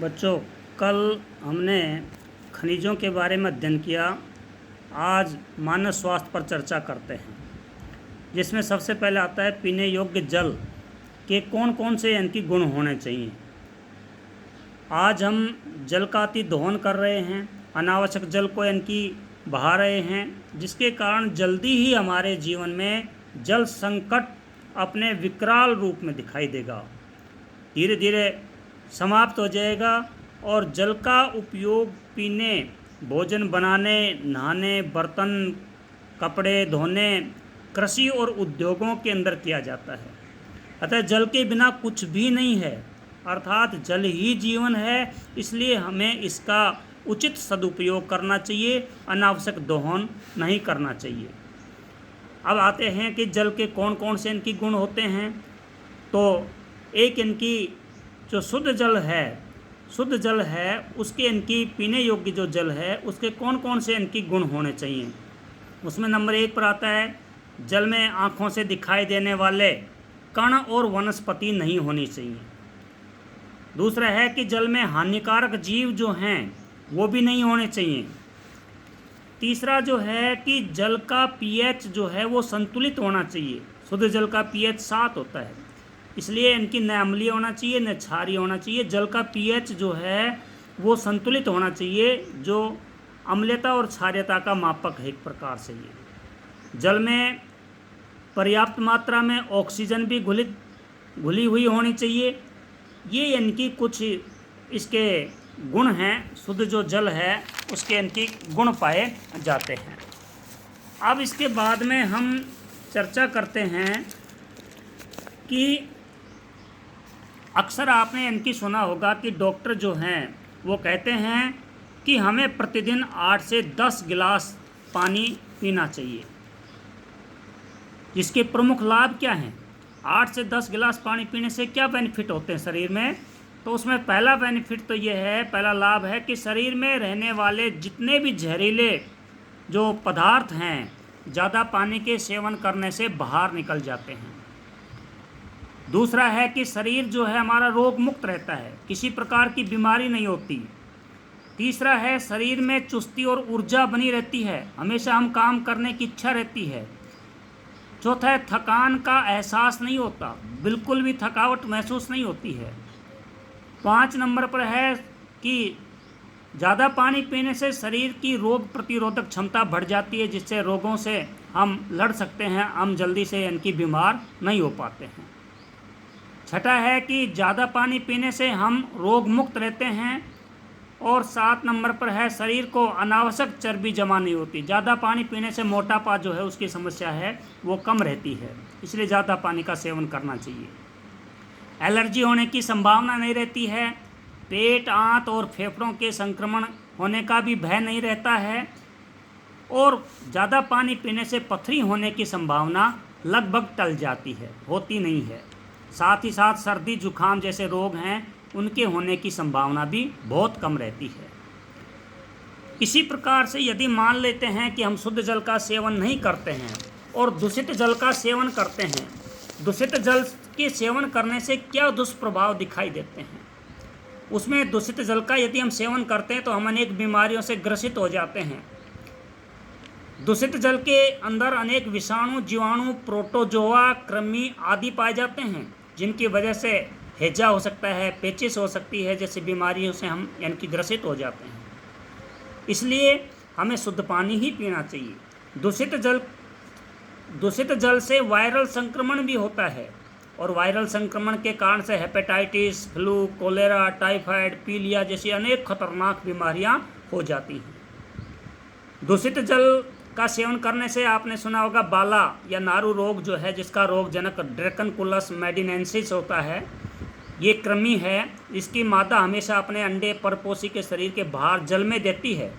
बच्चों, कल हमने खनिजों के बारे में अध्ययन किया। आज मानव स्वास्थ्य पर चर्चा करते हैं, जिसमें सबसे पहले आता है पीने योग्य जल के कौन कौन से इनकी गुण होने चाहिए। आज हम जल का अति दोहन कर रहे हैं, अनावश्यक जल को इनकी बहा रहे हैं, जिसके कारण जल्दी ही हमारे जीवन में जल संकट अपने विकराल रूप में दिखाई देगा, धीरे धीरे समाप्त हो जाएगा। और जल का उपयोग पीने, भोजन बनाने, नहाने, बर्तन, कपड़े धोने, कृषि और उद्योगों के अंदर किया जाता है। अतः जल के बिना कुछ भी नहीं है, अर्थात जल ही जीवन है। इसलिए हमें इसका उचित सदुपयोग करना चाहिए, अनावश्यक दोहन नहीं करना चाहिए। अब आते हैं कि जल के कौन कौन से इनकी गुण होते हैं। तो एक इनकी जो शुद्ध जल है उसके इनकी पीने योग्य जो जल है उसके कौन कौन से इनकी गुण होने चाहिए। उसमें नंबर 1 पर आता है, जल में आँखों से दिखाई देने वाले कण और वनस्पति नहीं होनी चाहिए। दूसरा है कि जल में हानिकारक जीव जो हैं वो भी नहीं होने चाहिए। तीसरा जो है कि जल का पीएच जो है वो संतुलित होना चाहिए। शुद्ध जल का पीएच 7 होता है, इसलिए इनकी न अम्लीय होना चाहिए न क्षारीय होना चाहिए। जल का पीएच जो है वो संतुलित होना चाहिए, जो अम्लता और क्षारीयता का मापक है एक प्रकार से। ये जल में पर्याप्त मात्रा में ऑक्सीजन भी घुली हुई होनी चाहिए। ये इनकी कुछ इसके गुण हैं। शुद्ध जो जल है उसके इनकी गुण पाए जाते हैं। अब इसके बाद में हम चर्चा करते हैं कि अक्सर आपने इनकी सुना होगा कि डॉक्टर जो हैं वो कहते हैं कि हमें प्रतिदिन 8 से 10 गिलास पानी पीना चाहिए। जिसके प्रमुख लाभ क्या हैं? 8 से 10 गिलास पानी पीने से क्या बेनिफिट होते हैं शरीर में? तो उसमें पहला बेनिफिट तो ये है, पहला लाभ है कि शरीर में रहने वाले जितने भी जहरीले जो पदार्थ हैं ज़्यादा पानी के सेवन करने से बाहर निकल जाते हैं। दूसरा है कि शरीर जो है हमारा रोग मुक्त रहता है, किसी प्रकार की बीमारी नहीं होती। तीसरा है शरीर में चुस्ती और ऊर्जा बनी रहती है, हमेशा हम काम करने की इच्छा रहती है। चौथा है थकान का एहसास नहीं होता, बिल्कुल भी थकावट महसूस नहीं होती है। 5 नंबर पर है कि ज़्यादा पानी पीने से शरीर की रोग प्रतिरोधक क्षमता बढ़ जाती है, जिससे रोगों से हम लड़ सकते हैं, हम जल्दी से इनकी बीमार नहीं हो पाते हैं। छठा है कि ज़्यादा पानी पीने से हम रोग मुक्त रहते हैं। और 7 नंबर पर है शरीर को अनावश्यक चर्बी जमा नहीं होती। ज़्यादा पानी पीने से मोटापा जो है उसकी समस्या है वो कम रहती है, इसलिए ज़्यादा पानी का सेवन करना चाहिए। एलर्जी होने की संभावना नहीं रहती है। पेट, आंत और फेफड़ों के संक्रमण होने का भी भय नहीं रहता है। और ज़्यादा पानी पीने से पथरी होने की संभावना लगभग टल जाती है, होती नहीं है। साथ ही साथ सर्दी जुखाम जैसे रोग हैं उनके होने की संभावना भी बहुत कम रहती है। इसी प्रकार से यदि मान लेते हैं कि हम शुद्ध जल का सेवन नहीं करते हैं और दूषित जल का सेवन करते हैं, दूषित जल के सेवन करने से क्या दुष्प्रभाव दिखाई देते हैं? उसमें दूषित जल का यदि हम सेवन करते हैं तो हम अनेक बीमारियों से ग्रसित हो जाते हैं। दूषित जल के अंदर अनेक विषाणु, जीवाणु, प्रोटोजोआ, कृमि आदि पाए जाते हैं, जिनकी वजह से हैजा हो सकता है, पेचिश हो सकती है, जैसी बीमारियों से हम यानी ग्रसित हो जाते हैं। इसलिए हमें शुद्ध पानी ही पीना चाहिए। दूषित जल से वायरल संक्रमण भी होता है, और वायरल संक्रमण के कारण से हेपेटाइटिस, फ्लू, कोलेरा, टाइफाइड, पीलिया जैसी अनेक खतरनाक बीमारियां हो जाती हैं। दूषित जल का सेवन करने से आपने सुना होगा बाला या नारू रोग जो है, जिसका रोग जनक ड्रैकनकुलस मेडिनेंसिस होता है। ये कृमि है, इसकी मादा हमेशा अपने अंडे परपोषी के शरीर के बाहर जल में देती है।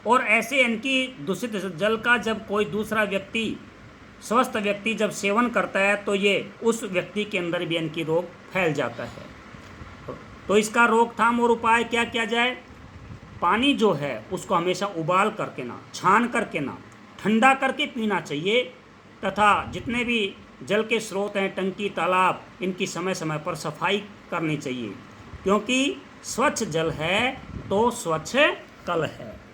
और ऐसे इनकी दूषित जल का जब कोई दूसरा व्यक्ति, स्वस्थ व्यक्ति जब सेवन करता है तो ये उस व्यक्ति के अंदर भी इनकी रोग फैल जाता है। तो इसका रोकथाम और उपाय क्या किया जाए? पानी जो है उसको हमेशा उबाल करके ना, छान करके ना, ठंडा करके पीना चाहिए। तथा जितने भी जल के स्रोत हैं, टंकी, तालाब, इनकी समय समय पर सफाई करनी चाहिए, क्योंकि स्वच्छ जल है तो स्वच्छ कल है।